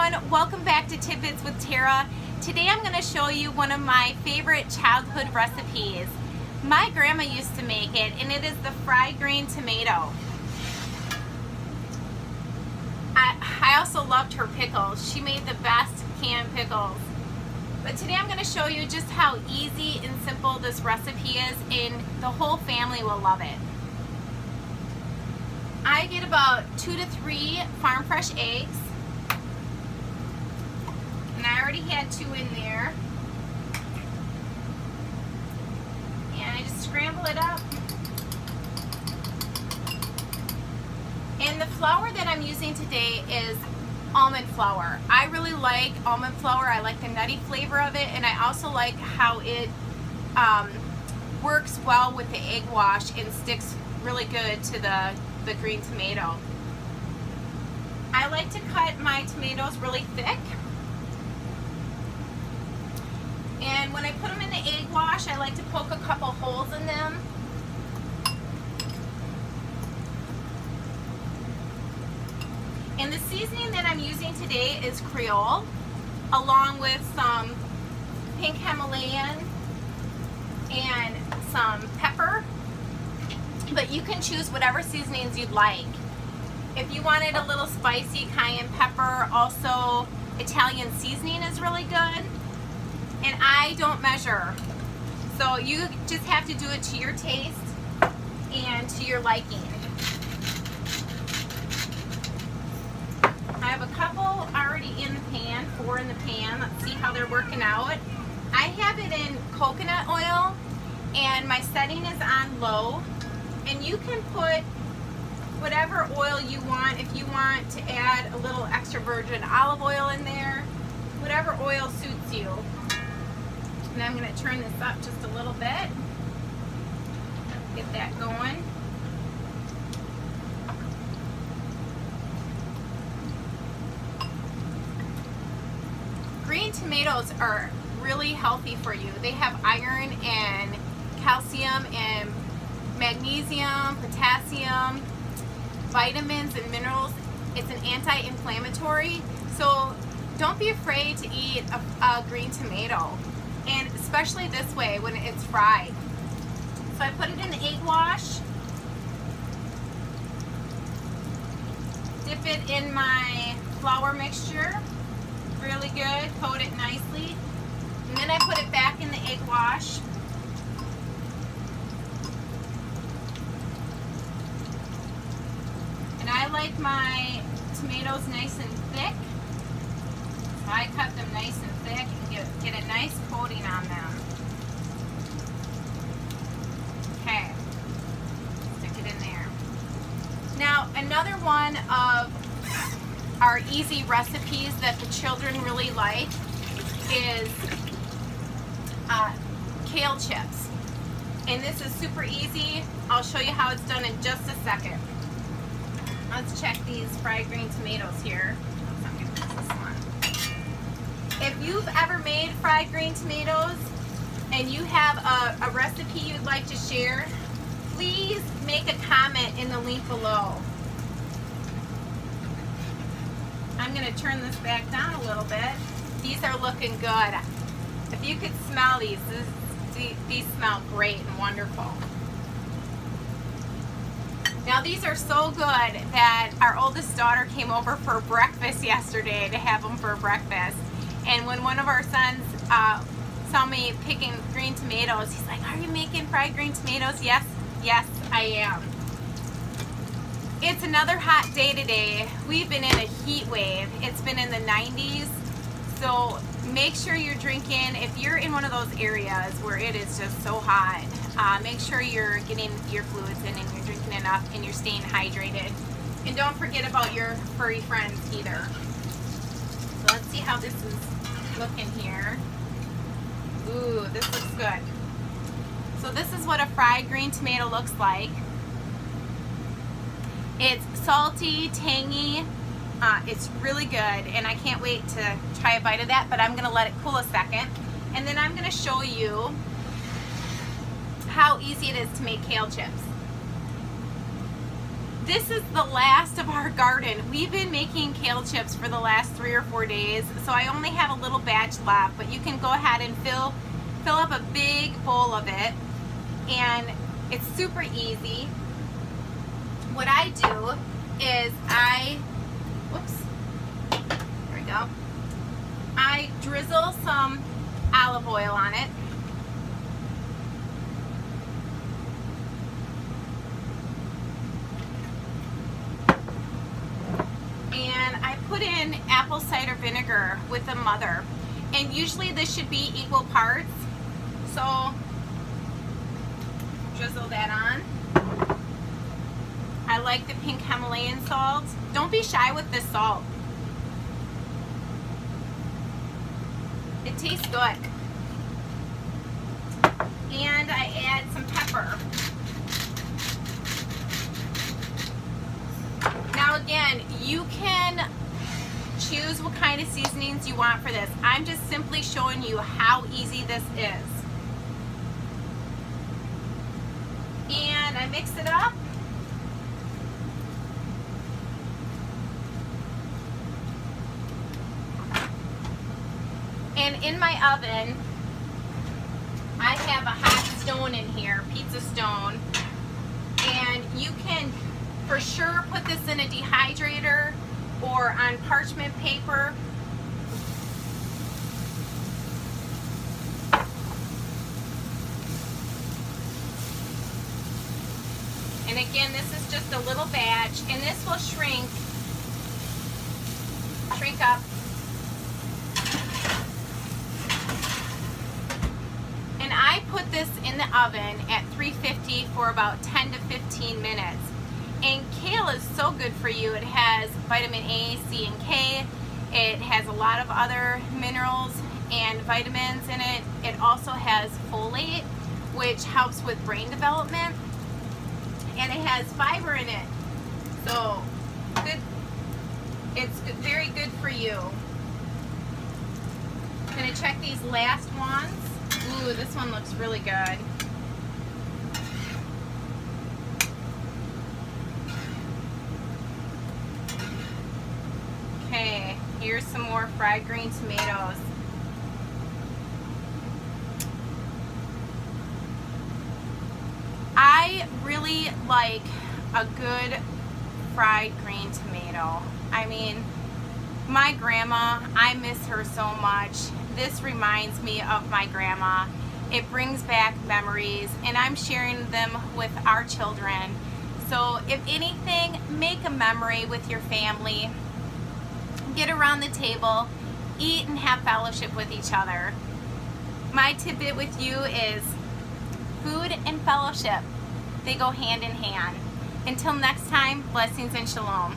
everyone, welcome back to Tidbits with Tara. Today I'm going to show you one of my favorite childhood recipes. My grandma used to make it, and it is the fried green tomato. I also loved her pickles. She made the best canned pickles. But today I'm going to show you just how easy and simple this recipe is, and the whole family will love it. I get about 2 to 3 farm fresh eggs. And I already had 2 in there. And I just scramble it up. And the flour that I'm using today is almond flour. I really like almond flour. I like the nutty flavor of it, and I also like how it works well with the egg wash and sticks really good to the green tomato. I like to cut my tomatoes really thick. And when I put them in the egg wash, I like to poke a couple holes in them. And the seasoning that I'm using today is Creole, along with some pink Himalayan and some pepper. But you can choose whatever seasonings you'd like. If you wanted a little spicy, cayenne pepper, also Italian seasoning is really good. And I don't measure, so you just have to do it to your taste and to your liking. I have a couple already in the pan, 4 in the pan. Let's see how they're working out. I have it in coconut oil, and my setting is on low. And you can put whatever oil you want. If you want to add a little extra virgin olive oil in there, whatever oil suits you. And I'm going to turn this up just a little bit. Get that going. Green tomatoes are really healthy for you. They have iron and calcium and magnesium, potassium, vitamins and minerals. It's an anti-inflammatory, so don't be afraid to eat a green tomato, and especially this way when it's fried. So I put it in the egg wash, dip it in my flour mixture really good, coat it nicely, and then I put it back in the egg wash. And I like my tomatoes nice and thick, so I cut them nice and thick and get a nice coating on them. Okay, stick it in there. Now, another one of our easy recipes that the children really like is kale chips. And this is super easy. I'll show you how it's done in just a second. Let's check these fried green tomatoes here. I'm going to use this one. If you've ever made fried green tomatoes and you have a recipe you'd like to share, please make a comment in the link below. I'm going to turn this back down a little bit. These are looking good. If you could smell these smell great and wonderful. Now these are so good that our oldest daughter came over for breakfast yesterday to have them for breakfast. And when one of our sons saw me picking green tomatoes, he's like, "Are you making fried green tomatoes?" Yes, I am. It's another hot day today. We've been in a heat wave. It's been in the 90s. So make sure you're drinking, if you're in one of those areas where it is just so hot, make sure you're getting your fluids in and you're drinking enough and you're staying hydrated. And don't forget about your furry friends either. So let's see how this is looking here. Ooh, this looks good. So this is what a fried green tomato looks like. It's salty, tangy, it's really good, and I can't wait to try a bite of that, but I'm going to let it cool a second. And then I'm going to show you how easy it is to make kale chips. this is the last of our garden. We've been making kale chips for the last 3 or 4 days, so I only have a little batch left, but you can go ahead and fill up a big bowl of it, and it's super easy. What I do is there we go. I drizzle some olive oil on it. And I put in apple cider vinegar with the mother. And usually this should be equal parts. So drizzle that on. I like the pink Himalayan salt. Don't be shy with this salt. It tastes good. And I add some pepper. Now again, you can choose what kind of seasonings you want for this. I'm just simply showing you how easy this is. And I mix it up. And in my oven, I have a hot stone in here, pizza stone. And you can for sure put this in a dehydrator or on parchment paper. And again, this is just a little batch, and this will shrink up. And I put this in the oven at 350 for about 10 to 15 minutes. And kale is so good for you. It has vitamin A, C, and K. It has a lot of other minerals and vitamins in it. It also has folate, which helps with brain development. And it has fiber in it. So, good. It's very good for you. I'm gonna check these last ones. Ooh, this one looks really good. Okay, here's some more fried green tomatoes. I really like a good fried green tomato. I mean, my grandma, I miss her so much. This reminds me of my grandma. It brings back memories, and I'm sharing them with our children. So if anything, make a memory with your family. Get around the table, eat and have fellowship with each other. My tidbit with you is food and fellowship. They go hand in hand. Until next time, blessings and shalom.